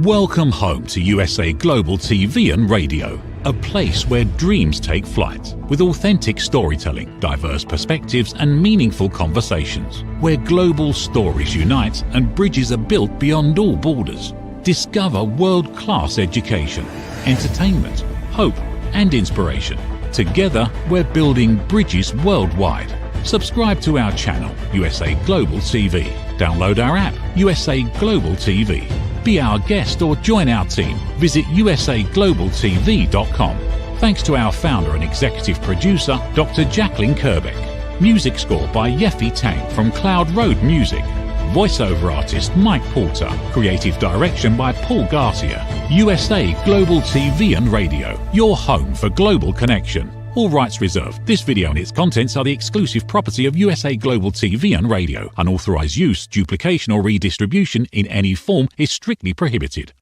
Welcome home to USA Global TV and Radio, a place where dreams take flight, with authentic storytelling, diverse perspectives and meaningful conversations, where global stories unite and bridges are built beyond all borders. Discover world-class education, entertainment, hope and inspiration. Together, we're building bridges worldwide. Subscribe to our channel, USA Global TV. Download our app, USA Global TV. Be our guest or join our team. Visit usaglobaltv.com. Thanks to our founder and executive producer, Dr. Jacqueline Kerbeck. Music score by Yeffy Tang from Cloud Road Music. Voiceover artist Mike Porter. Creative direction by Paul Garcia. USA Global TV and Radio. Your home for global connection. All rights reserved. This video and its contents are the exclusive property of USA Global TV and Radio. Unauthorized use, duplication or redistribution in any form is strictly prohibited.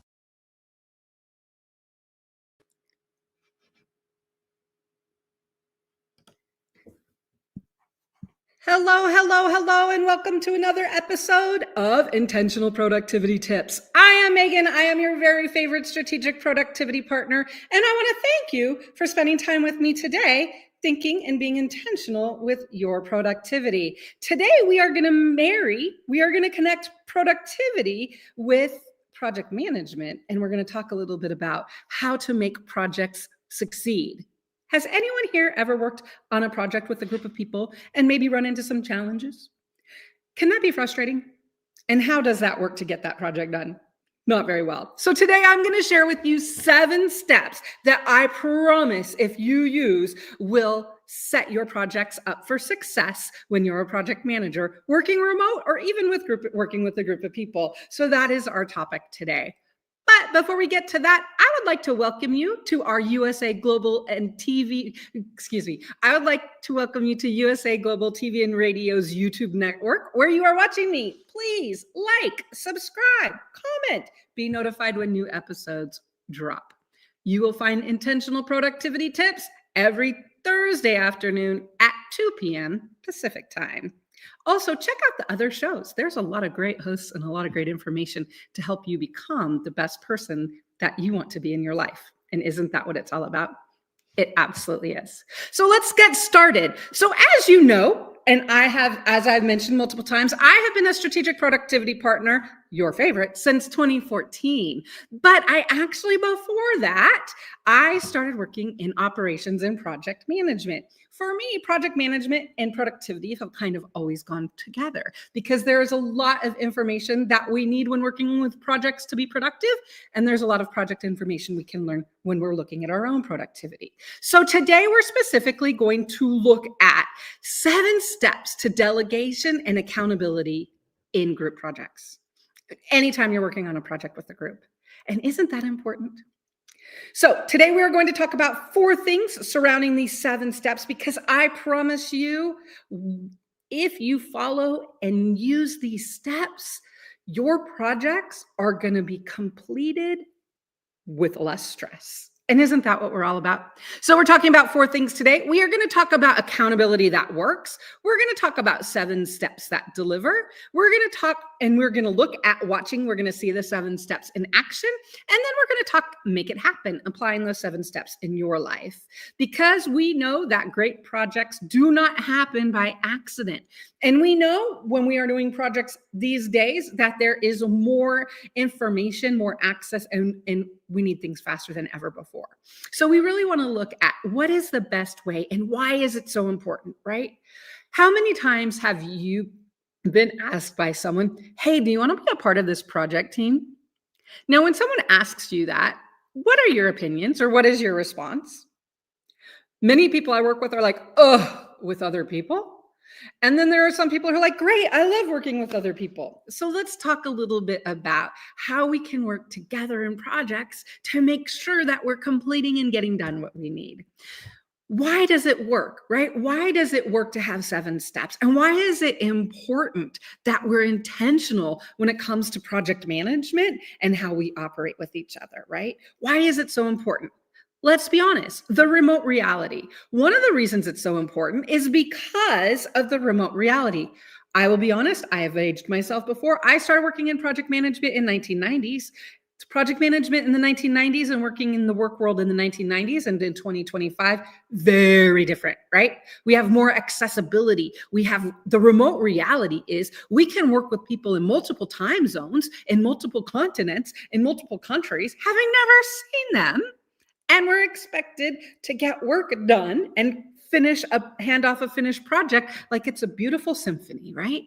Hello, and welcome to another episode of Intentional Productivity Tips. I am Megan. I am your very favorite strategic productivity partner, and I want to thank you for spending time with me today, thinking and being intentional with your productivity. Today, we are going to connect productivity with project management, and we're going to talk a little bit about how to make projects succeed. Has anyone here ever worked on a project with a group of people and maybe run into some challenges? Can that be frustrating? And how does that work to get that project done? Not very well. So today I'm going to share with you 7 steps that I promise if you use will set your projects up for success when you're a project manager working remote or even working with a group of people. So that is our topic today. But before we get to that, I would like to welcome you to our USA Global and TV, I would like to welcome you to USA Global TV and Radio's YouTube network, where you are watching me. Please like, subscribe, comment, be notified when new episodes drop. You will find intentional productivity tips every Thursday afternoon at 2 p.m. Pacific time. Also, check out the other shows. There's a lot of great hosts and a lot of great information to help you become the best person that you want to be in your life. And isn't that what it's all about? It absolutely is. So let's get started. So as you know, and as I've mentioned multiple times, I have been a strategic productivity partner, your favorite, since 2014. But before that, I started working in operations and project management. For me, project management and productivity have kind of always gone together because there is a lot of information that we need when working with projects to be productive. And there's a lot of project information we can learn when we're looking at our own productivity. So today we're specifically going to look at 7 steps to delegation and accountability in group projects. Anytime you're working on a project with a group. And isn't that important? So today we are going to talk about 4 things surrounding these 7 steps, because I promise you, if you follow and use these steps, your projects are going to be completed with less stress. And isn't that what we're all about? So we're talking about 4 things today. We are going to talk about accountability that works. We're going to talk about 7 steps that deliver. We're going to look at watching. We're going to see the 7 steps in action. And then we're going to talk, make it happen, applying those 7 steps in your life. Because we know that great projects do not happen by accident. And we know when we are doing projects these days that there is more information, more access, and we need things faster than ever before. So we really want to look at what is the best way and why is it so important, right? How many times have you been asked by someone, hey, do you want to be a part of this project team? Now, when someone asks you that, what are your opinions or what is your response? Many people I work with are like, ugh, with other people. And then there are some people who are like, great, I love working with other people. So let's talk a little bit about how we can work together in projects to make sure that we're completing and getting done what we need. Why does it work, right? Why does it work to have 7 steps? And why is it important that we're intentional when it comes to project management and how we operate with each other, right? Why is it so important? Let's be honest, the remote reality. One of the reasons it's so important is because of the remote reality. I will be honest, I have aged myself before. I started working in project management in 1990s. Project management in the 1990s and working in the work world in the 1990s and in 2025, very different, right? We have more accessibility. We have the remote reality is we can work with people in multiple time zones, in multiple continents, in multiple countries, having never seen them. And we're expected to get work done and hand off a finished project like it's a beautiful symphony, right?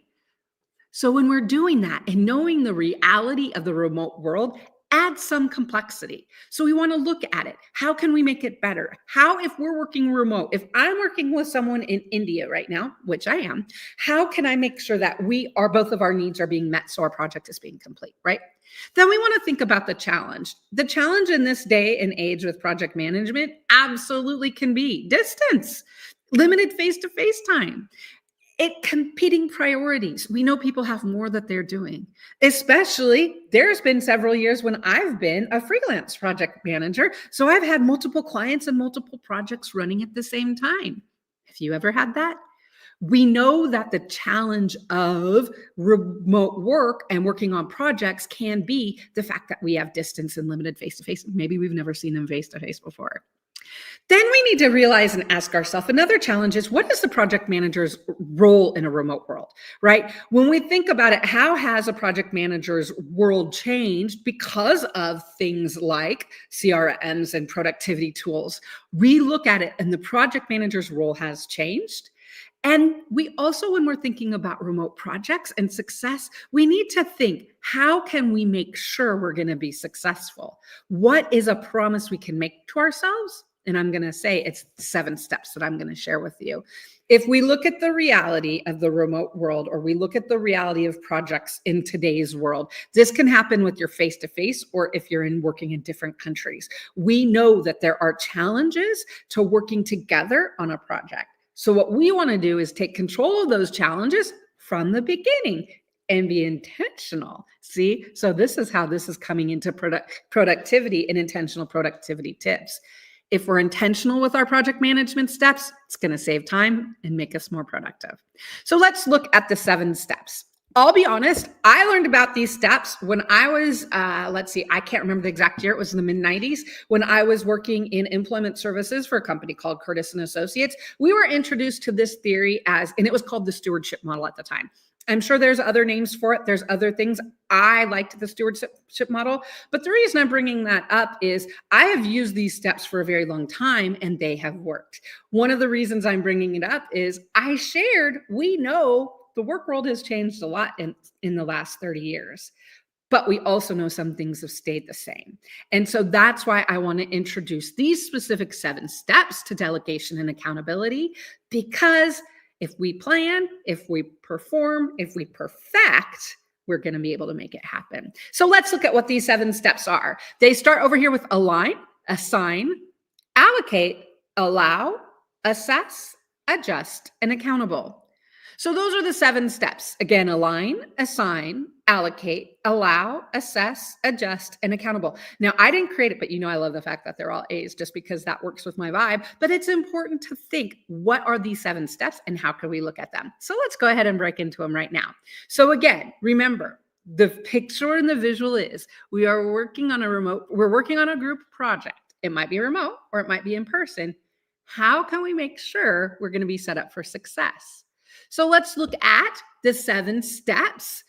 So when we're doing that and knowing the reality of the remote world, add some complexity. So we want to look at it. How can we make it better? How, if we're working remote, if I'm working with someone in India right now, which I am, how can I make sure that both of our needs are being met so our project is being complete, right? Then we want to think about the challenge. The challenge in this day and age with project management absolutely can be distance, limited face-to-face time. Competing priorities. We know people have more that they're doing, especially there's been several years when I've been a freelance project manager. So I've had multiple clients and multiple projects running at the same time. Have you ever had that? We know that the challenge of remote work and working on projects can be the fact that we have distance and limited face-to-face. Maybe we've never seen them face-to-face before. Then we need to realize and ask ourselves another challenge is what is the project manager's role in a remote world, right? When we think about it, how has a project manager's world changed because of things like CRMs and productivity tools? We look at it and the project manager's role has changed. And we also, when we're thinking about remote projects and success, we need to think, how can we make sure we're going to be successful? What is a promise we can make to ourselves? And I'm going to say it's 7 steps that I'm going to share with you. If we look at the reality of the remote world, or we look at the reality of projects in today's world, this can happen with your face-to-face or if you're working in different countries. We know that there are challenges to working together on a project. So what we want to do is take control of those challenges from the beginning and be intentional. See, so this is how this is coming into productivity and intentional productivity tips. If we're intentional with our project management steps, it's going to save time and make us more productive. So let's look at the 7 steps. I'll be honest, I learned about these steps when I was, I can't remember the exact year. It was in the mid-90s when I was working in employment services for a company called Curtis & Associates. We were introduced to this theory and it was called the stewardship model at the time. I'm sure there's other names for it. There's other things. I liked the stewardship model. But the reason I'm bringing that up is I have used these steps for a very long time and they have worked. One of the reasons I'm bringing it up is we know the work world has changed a lot in the last 30 years. But we also know some things have stayed the same. And so that's why I want to introduce these specific 7 steps to delegation and accountability, because if we plan, if we perform, if we perfect, we're going to be able to make it happen. So let's look at what these 7 steps are. They start over here with align, assign, allocate, allow, assess, adjust, and accountable. So those are the 7 steps. Again, align, assign, allocate, allow, assess, adjust, and accountable. Now, I didn't create it, but I love the fact that they're all A's just because that works with my vibe. But it's important to think, what are these 7 steps and how can we look at them? So let's go ahead and break into them right now. So again, remember, the picture and the visual is we're working on a group project. It might be remote or it might be in person. How can we make sure we're going to be set up for success? So let's look at the 7 steps,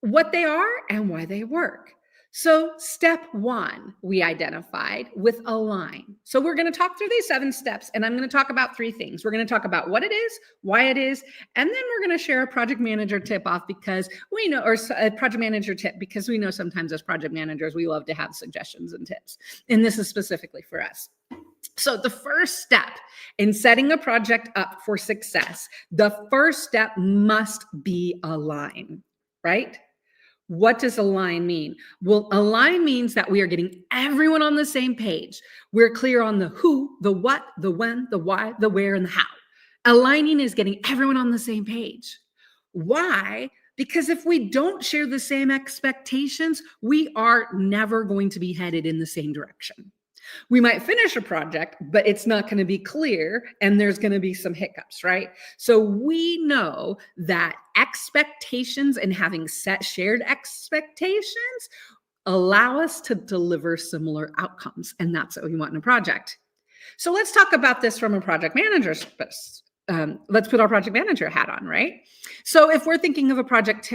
what they are and why they work. So step 1, we identified with align. So we're going to talk through these 7 steps and I'm going to talk about 3 things. We're going to talk about what it is, why it is, and then we're going to share a project manager tip off because we know, or a project manager tip because we know sometimes as project managers, we love to have suggestions and tips. And this is specifically for us. So the first step in setting a project up for success, the first step must be align, right? What does align mean? Well, align means that we are getting everyone on the same page. We're clear on the who, the what, the when, the why, the where, and the how. Aligning is getting everyone on the same page. Why? Because if we don't share the same expectations, we are never going to be headed in the same direction. We might finish a project, but it's not going to be clear and there's going to be some hiccups, right? So we know that expectations and having set shared expectations allow us to deliver similar outcomes. And that's what we want in a project. So let's talk about this from a project manager's perspective. Let's put our project manager hat on, right? So if we're thinking of a project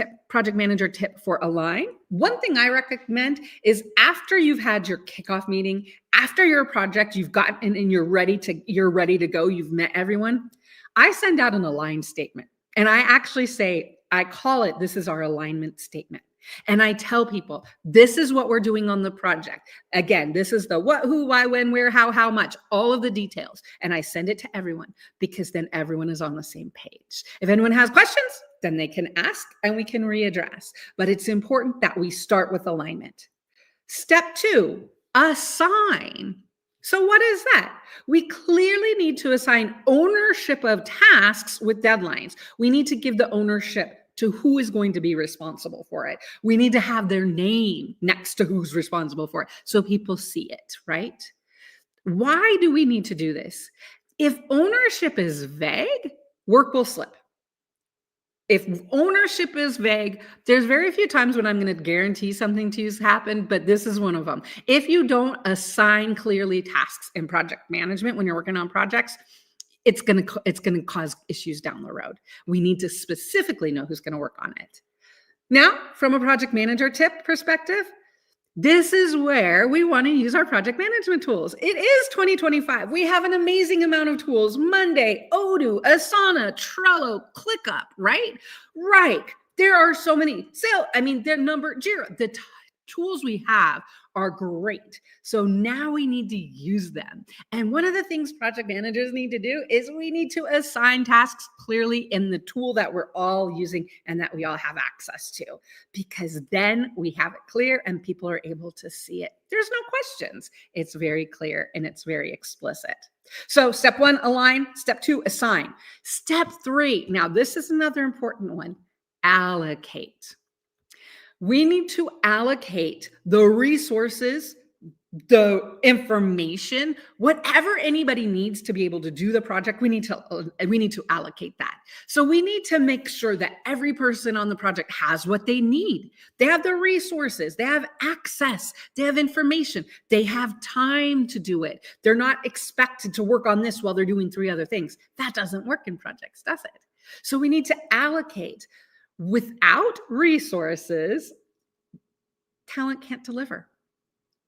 manager tip for Align, one thing I recommend is after you've had your kickoff meeting, after your project, you've gotten and you're ready to go, you've met everyone, I send out an Align statement. And I actually say, I call it, this is our alignment statement. And I tell people, this is what we're doing on the project. Again, this is the what, who, why, when, where, how much, all of the details. And I send it to everyone because then everyone is on the same page. If anyone has questions, then they can ask and we can readdress. But it's important that we start with alignment. Step 2, assign. So what is that? We clearly need to assign ownership of tasks with deadlines. We need to give the ownership to who is going to be responsible for it. We need to have their name next to who's responsible for it so people see it, right? Why do we need to do this? If ownership is vague, work will slip. If ownership is vague, there's very few times when I'm going to guarantee something to happen, but this is one of them. If you don't assign clearly tasks in project management when you're working on projects, it's going to cause issues down the road. We need to specifically know who's going to work on it. Now, from a project manager tip perspective, this is where we want to use our project management tools. It is 2025. We have an amazing amount of tools. Monday, Odoo, Asana, Trello, ClickUp, right? Right. There are so many. Jira. The tools we have are great. So now we need to use them. And one of the things project managers need to do is we need to assign tasks clearly in the tool that we're all using and that we all have access to, because then we have it clear and people are able to see it. There's no questions. It's very clear and it's very explicit. So step 1, align. Step 2, assign. Step 3, now this is another important one, allocate. We need to allocate the resources, the information, whatever anybody needs to be able to do the project, we need to allocate that. So we need to make sure that every person on the project has what they need. They have the resources, they have access, they have information, they have time to do it. They're not expected to work on this while they're doing 3 other things. That doesn't work in projects, does it? So we need to allocate. Without resources, talent can't deliver,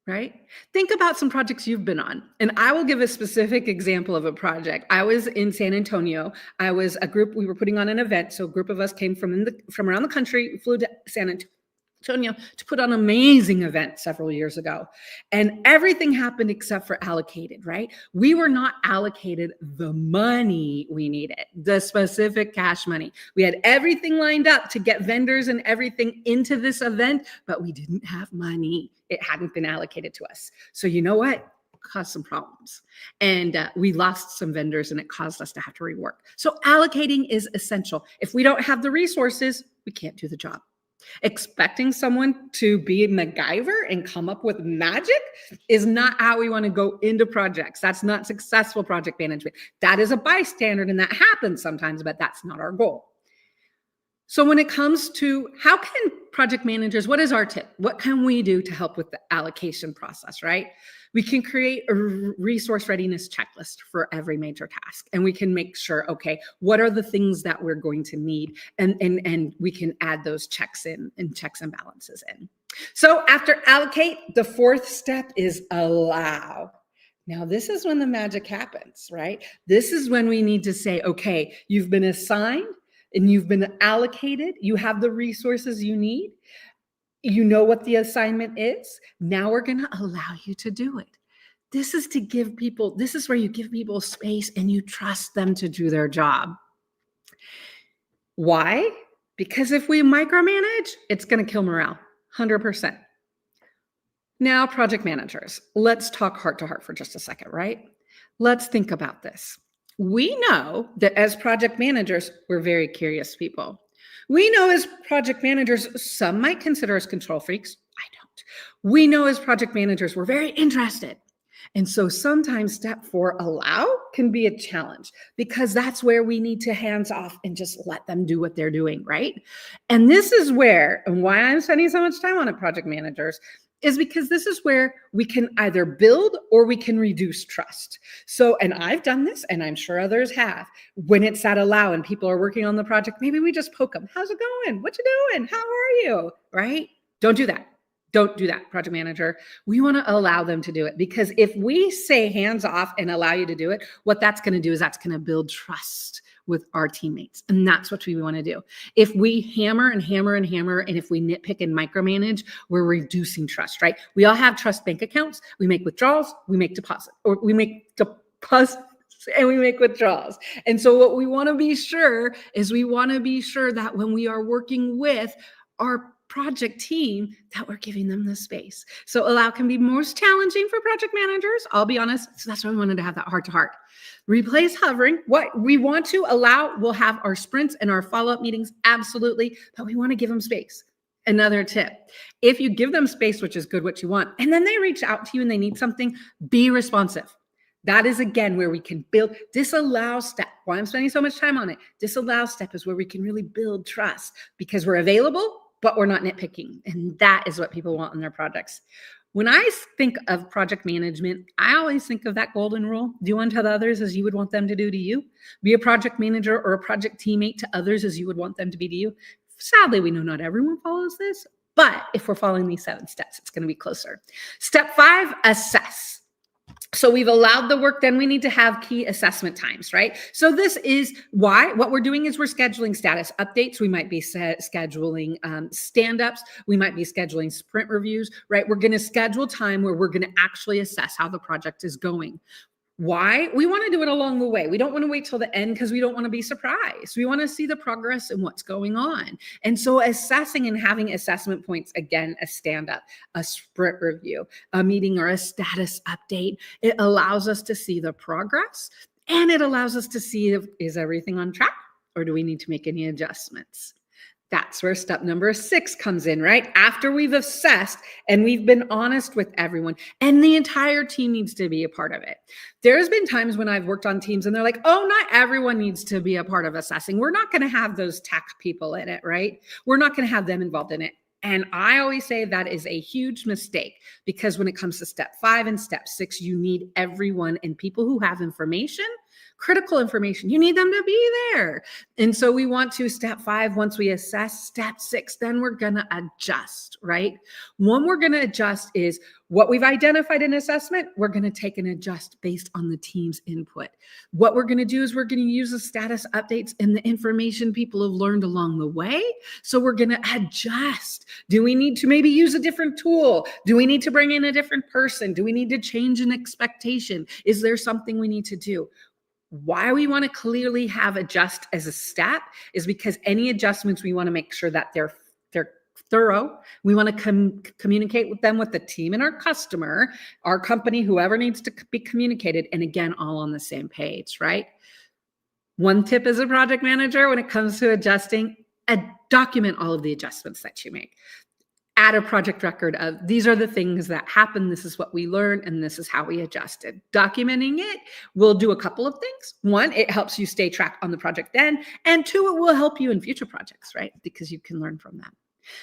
right? Think about some projects you've been on. And I will give a specific example of a project. I was in San Antonio. We were putting on an event. So a group of us came from around the country, we flew to San Antonio to put on an amazing event several years ago. And everything happened except for allocated, right? We were not allocated the money we needed, the specific cash money. We had everything lined up to get vendors and everything into this event, but we didn't have money. It hadn't been allocated to us. So you know what? It caused some problems. And we lost some vendors and it caused us to have to rework. So allocating is essential. If we don't have the resources, we can't do the job. Expecting someone to be MacGyver and come up with magic is not how we want to go into projects. That's not successful project management. That is a bystander and that happens sometimes, but that's not our goal. So when it comes to how can project managers, what is our tip? What can we do to help with the allocation process, right? We can create a resource readiness checklist for every major task. And we can make sure, okay, what are the things that we're going to need? And we can add those checks in and checks and balances in. So after allocate, the 4th step is allow. Now, this is when the magic happens, right? This is when we need to say, okay, you've been assigned and you've been allocated. You have the resources you need. You know what the assignment is. Now we're going to allow you to do it. This is where you give people space and you trust them to do their job. Why? Because if we micromanage, it's going to kill morale, 100%. Now, project managers, let's talk heart to heart for just a second, right? Let's think about this. We know that as project managers, we're very curious people. We know as project managers, some might consider us control freaks. I don't. We know as project managers, we're very interested. And so sometimes step 4, allow, can be a challenge because that's where we need to hands off and just let them do what they're doing, right? And this is where, and why I'm spending so much time on it, project managers, is because this is where we can either build or we can reduce trust. So, and I've done this, and I'm sure others have. When it's at allow and people are working on the project, maybe we just poke them. How's it going? What you doing? How are you? Right? Don't do that. Don't do that, project manager. We want to allow them to do it, because if we say hands off and allow you to do it, what that's going to do is that's going to build trust with our teammates. And that's what we want to do. If we hammer and hammer and hammer, and if we nitpick and micromanage, we're reducing trust, right? We all have trust bank accounts. We make withdrawals, we make deposits, or we make deposits and we make withdrawals. And so what we want to be sure is we want to be sure that when we are working with our project team, that we're giving them the space. So allow can be most challenging for project managers. I'll be honest. So that's why we wanted to have that heart to heart. Replace hovering. What we want to allow, we'll have our sprints and our follow-up meetings, absolutely, but we want to give them space. Another tip, if you give them space, which is good, what you want, and then they reach out to you and they need something, be responsive. That is, again, where we can build. Disallow step. Why I'm spending so much time on it. Disallow step is where we can really build trust, because we're available, but we're not nitpicking. And that is what people want in their projects. When I think of project management, I always think of that golden rule: do unto others as you would want them to do to you. Be a project manager or a project teammate to others as you would want them to be to you. Sadly, we know not everyone follows this, but if we're following these 7 steps, it's going to be closer. Step 5, assess. So we've allowed the work, then we need to have key assessment times, right? So this is why what we're doing is we're scheduling status updates. We might be scheduling stand-ups. We might be scheduling sprint reviews, right? We're going to schedule time where we're going to actually assess how the project is going. Why? We want to do it along the way. We don't want to wait till the end because we don't want to be surprised. We want to see the progress and what's going on. And so assessing and having assessment points, again, a stand-up, a sprint review, a meeting, or a status update, it allows us to see the progress, and it allows us to see if is everything on track, or do we need to make any adjustments? That's where step number 6 comes in, right? After we've assessed and we've been honest with everyone, and the entire team needs to be a part of it. There's been times when I've worked on teams and they're like, oh, not everyone needs to be a part of assessing. We're not going to have those tech people in it, right? We're not going to have them involved in it. And I always say that is a huge mistake, because when it comes to step 5 and step 6, you need everyone, and people who have information, critical information, you need them to be there. And so we want to, step 5, once we assess, step 6, then we're going to adjust, right? One we're going to adjust is what we've identified in assessment, we're going to take and adjust based on the team's input. What we're going to do is we're going to use the status updates and the information people have learned along the way. So we're going to adjust. Do we need to maybe use a different tool? Do we need to bring in a different person? Do we need to change an expectation? Is there something we need to do? Why we want to clearly have adjust as a step is because any adjustments, we want to make sure that they're thorough. We want to communicate with them, with the team and our customer, our company, whoever needs to be communicated. And again, all on the same page, right? One tip as a project manager when it comes to adjusting, document all of the adjustments that you make. Add a project record of these are the things that happen. This is what we learned, and this is how we adjusted. Documenting it will do a couple of things. 1, it helps you stay track on the project then. And 2, it will help you in future projects, right? Because you can learn from them.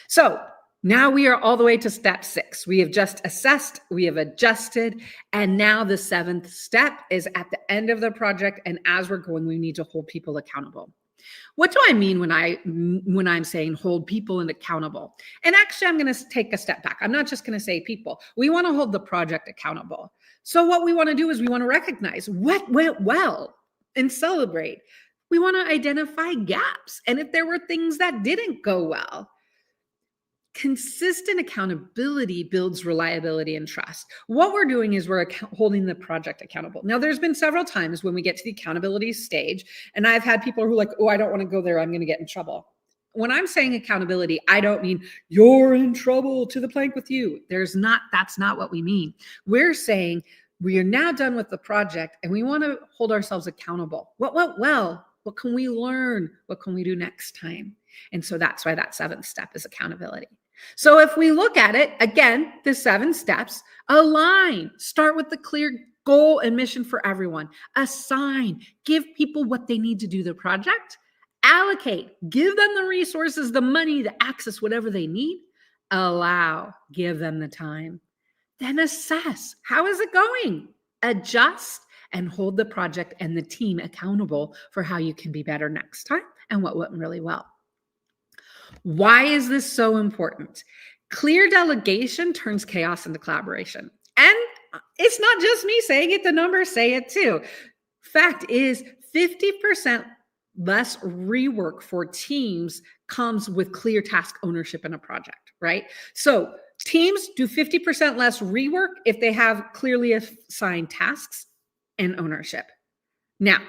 So now we are all the way to step 6. We have just assessed, we have adjusted, and now the 7th step is at the end of the project. And as we're going, we need to hold people accountable. What do I mean when I'm saying hold people accountable? And actually, I'm going to take a step back. I'm not just going to say people. We want to hold the project accountable. So what we want to do is we want to recognize what went well and celebrate. We want to identify gaps, and if there were things that didn't go well. Consistent accountability builds reliability and trust. What we're doing is we're holding the project accountable. Now, there's been several times when we get to the accountability stage, and I've had people who are like, oh, I don't want to go there. I'm going to get in trouble. When I'm saying accountability, I don't mean you're in trouble to the plank with you. That's not what we mean. We're saying we are now done with the project and we want to hold ourselves accountable. What went well? What can we learn? What can we do next time? And so that's why that 7th step is accountability. So if we look at it, again, the 7 steps, align, start with the clear goal and mission for everyone, assign, give people what they need to do the project, allocate, give them the resources, the money, the access, whatever they need, allow, give them the time. Then assess, how is it going? Adjust and hold the project and the team accountable for how you can be better next time and what went really well. Why is this so important? Clear delegation turns chaos into collaboration. And it's not just me saying it, the numbers say it too. Fact is, 50% less rework for teams comes with clear task ownership in a project, right? So teams do 50% less rework if they have clearly assigned tasks and ownership. Now,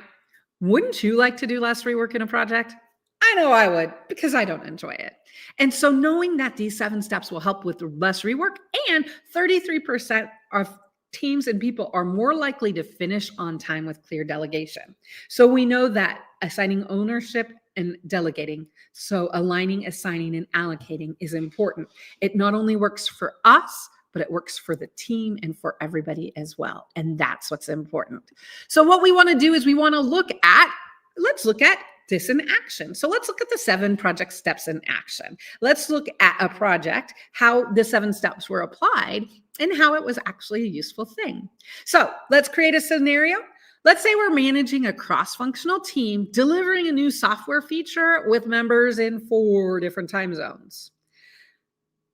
wouldn't you like to do less rework in a project? I know I would, because I don't enjoy it. And so knowing that these 7 steps will help with less rework, and 33% of teams and people are more likely to finish on time with clear delegation. So we know that assigning ownership and delegating, so aligning, assigning, and allocating is important. It not only works for us, but it works for the team and for everybody as well. And that's what's important. So what we want to do is let's look at this in action. So let's look at the 7 project steps in action. Let's look at a project, how the 7 steps were applied and how it was actually a useful thing. So let's create a scenario. Let's say we're managing a cross-functional team, delivering a new software feature with members in 4 different time zones.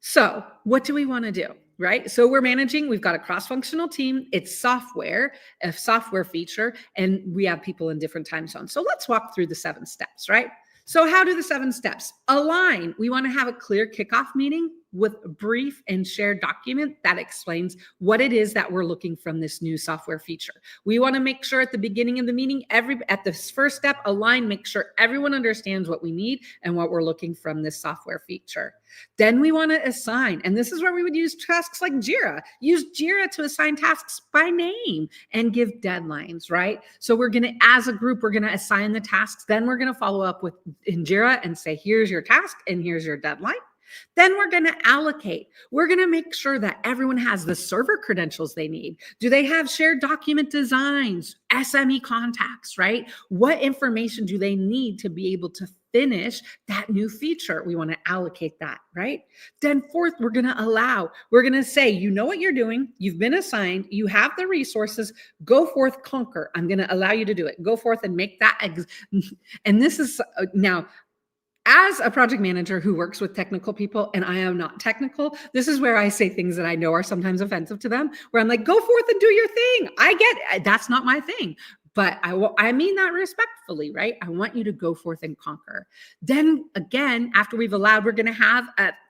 So what do we want to do? Right? So we've got a cross-functional team. It's software, a software feature, and we have people in different time zones. So let's walk through the 7 steps, right? So how do the 7 steps align? We want to have a clear kickoff meeting with a brief and shared document that explains what it is that we're looking from this new software feature. We want to make sure at the beginning of the meeting, at this first step, align, make sure everyone understands what we need and what we're looking from this software feature. Then we want to assign, and this is where we would use tasks like Jira. Use Jira to assign tasks by name and give deadlines, right? So as a group, we're going to assign the tasks. Then we're going to follow up in Jira and say, here's your task and here's your deadline. Then we're going to allocate. We're going to make sure that everyone has the server credentials they need. Do they have shared document designs, SME contacts, right? What information do they need to be able to finish that new feature? We want to allocate that, right? Then fourth, we're going to say, you know what you're doing. You've been assigned. You have the resources. Go forth, conquer. I'm going to allow you to do it. Go forth and make that. And this is now, as a project manager who works with technical people, and I am not technical, this is where I say things that I know are sometimes offensive to them, where I'm like, go forth and do your thing. I get it. That's not my thing. But I mean that respectfully, right? I want you to go forth and conquer. Then again, after we've allowed, we're going to have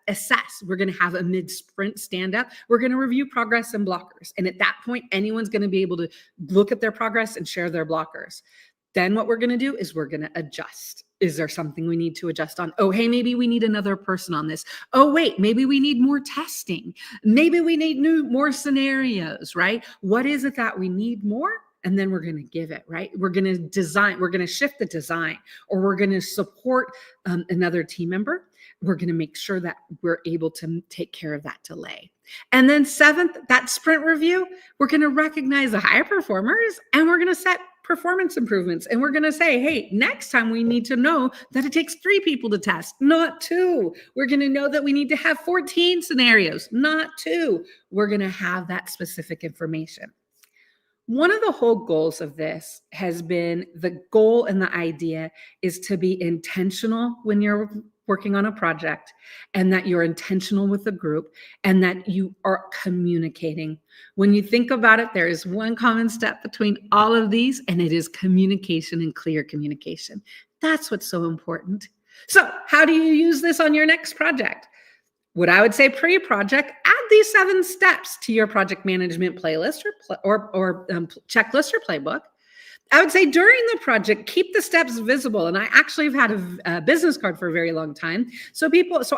assess. We're going to have a mid-sprint stand-up. We're going to review progress and blockers. And at that point, anyone's going to be able to look at their progress and share their blockers. Then what we're going to do is we're going to adjust. Is there something we need to adjust on? Oh, hey, maybe we need another person on this. Oh, wait, maybe we need more testing. Maybe we need more scenarios, right? What is it that we need more? And then we're going to give it, right? We're going to design, we're going to shift the design, or we're going to support another team member. We're going to make sure that we're able to take care of that delay. And then 7th, that sprint review, we're going to recognize the higher performers and we're going to set performance improvements. And we're going to say, hey, next time we need to know that it takes 3 people to test, not 2. We're going to know that we need to have 14 scenarios, not 2. We're going to have that specific information. One of the whole goals of this has been, the goal and the idea is to be intentional when you're working on a project, and that you're intentional with the group, and that you are communicating. When you think about it, there is one common step between all of these, and it is communication and clear communication. That's what's so important. So how do you use this on your next project? What I would say pre-project, add these 7 steps to your project management playlist or checklist or playbook. I would say during the project, keep the steps visible. And I actually have had a business card for a very long time. So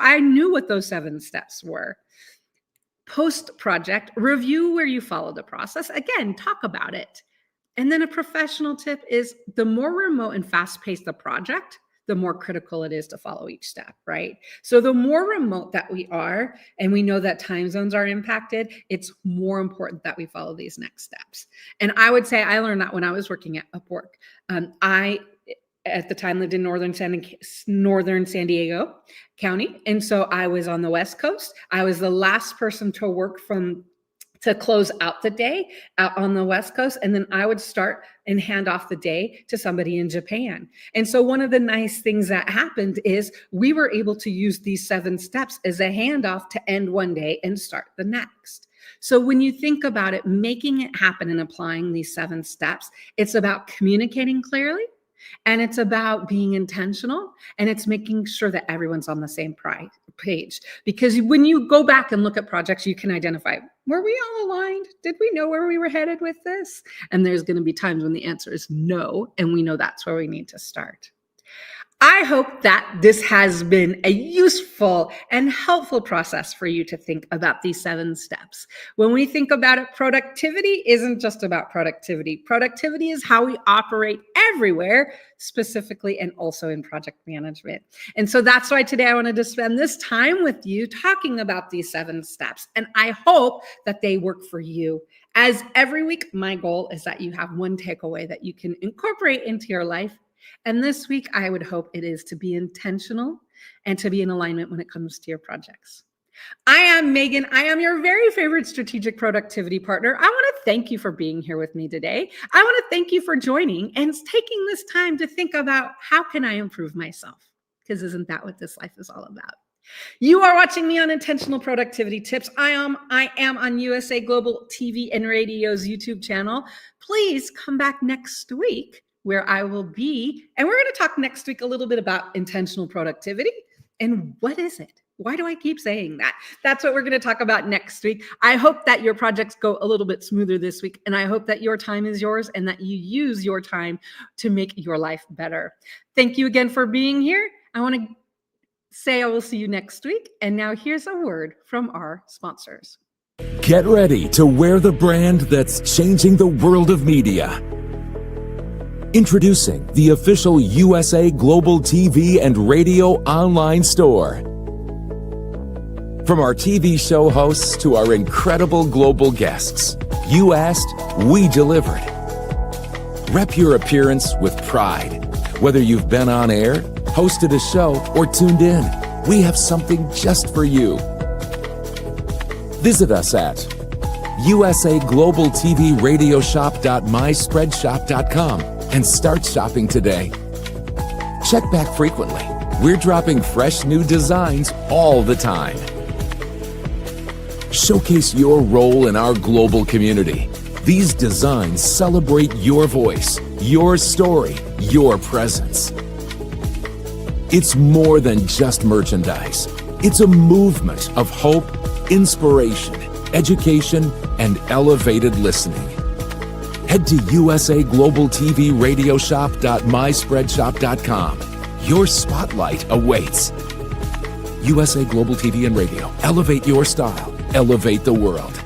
I knew what those 7 steps were. Post-project, review where you follow the process. Again, talk about it. And then a professional tip is, the more remote and fast-paced the project, the more critical it is to follow each step, right? So the more remote that we are, and we know that time zones are impacted, it's more important that we follow these next steps. And I would say I learned that when I was working at Upwork. at the time lived in northern San Diego County. And so I was on the West Coast. I was the last person to work to close out the day out on the West Coast. And then I would start and hand off the day to somebody in Japan. And so one of the nice things that happened is we were able to use these 7 steps as a handoff to end one day and start the next. So when you think about it, making it happen and applying these 7 steps, it's about communicating clearly, and it's about being intentional, and it's making sure that everyone's on the same page. Because when you go back and look at projects, you can identify, were we all aligned? Did we know where we were headed with this? And there's going to be times when the answer is no, and we know that's where we need to start. I hope that this has been a useful and helpful process for you to think about these 7 steps. When we think about it, productivity isn't just about productivity. Productivity is how we operate everywhere, specifically and also in project management. And so that's why today I wanted to spend this time with you talking about these 7 steps. And I hope that they work for you. As every week, my goal is that you have one takeaway that you can incorporate into your life. And this week, I would hope it is to be intentional and to be in alignment when it comes to your projects. I am Megan. I am your very favorite strategic productivity partner. I want to thank you for being here with me today. I want to thank you for joining and taking this time to think about how can I improve myself? Because isn't that what this life is all about? You are watching me on Intentional Productivity Tips. I am on USA Global TV and Radio's YouTube channel. Please come back next week where I will be, and we're going to talk next week a little bit about intentional productivity and what is it? Why do I keep saying that? That's what we're going to talk about next week. I hope that your projects go a little bit smoother this week, and I hope that your time is yours and that you use your time to make your life better. Thank you again for being here. I want to say I will see you next week, and now here's a word from our sponsors. Get ready to wear the brand that's changing the world of media. Introducing the official USA Global TV and Radio online store. From our TV show hosts to our incredible global guests, you asked, we delivered. Rep your appearance with pride. Whether you've been on air, hosted a show, or tuned in, we have something just for you. Visit us at usaglobaltvradioshoп.myspreadshop.com and start shopping today. Check back frequently. We're dropping fresh new designs all the time. Showcase your role in our global community. These designs celebrate your voice, your story, your presence. It's more than just merchandise. It's a movement of hope, inspiration, education, and elevated listening. Head to usaglobaltvradioshoп.myspreadshop.com. Your spotlight awaits. USA Global TV and Radio. Elevate your style. Elevate the world.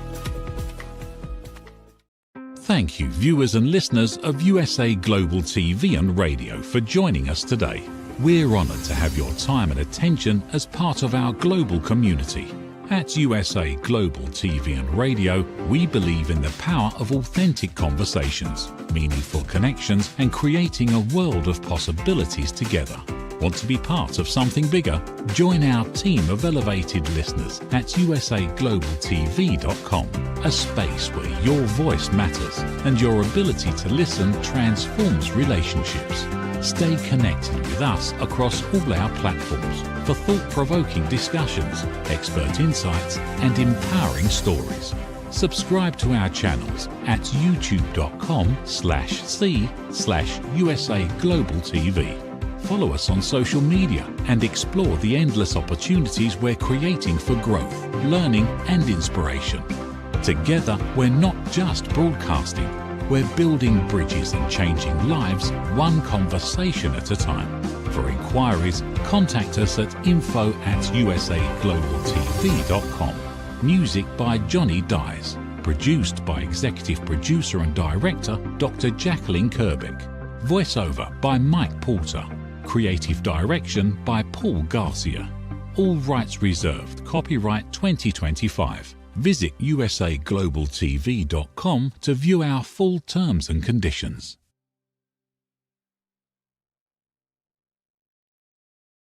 Thank you, viewers and listeners of USA Global TV and Radio, for joining us today. We're honoured to have your time and attention as part of our global community. At USA Global TV and Radio, we believe in the power of authentic conversations, meaningful connections, and creating a world of possibilities together. Want to be part of something bigger? Join our team of elevated listeners at usaglobaltv.com, a space where your voice matters and your ability to listen transforms relationships. Stay connected with us across all our platforms for thought-provoking discussions, expert insights, and empowering stories. Subscribe to our channels at youtube.com/c/usaglobaltv. Follow us on social media and explore the endless opportunities we're creating for growth, learning, and inspiration. Together, we're not just broadcasting, we're building bridges and changing lives one conversation at a time. For inquiries, contact us at info@usaglobaltv.com. Music by Johnny Dyes. Produced by Executive Producer and Director Dr. Jacqueline Kerbeck. Voiceover by Mike Porter. Creative Direction by Paul Garcia. All rights reserved. Copyright 2025. Visit usaglobaltv.com to view our full terms and conditions.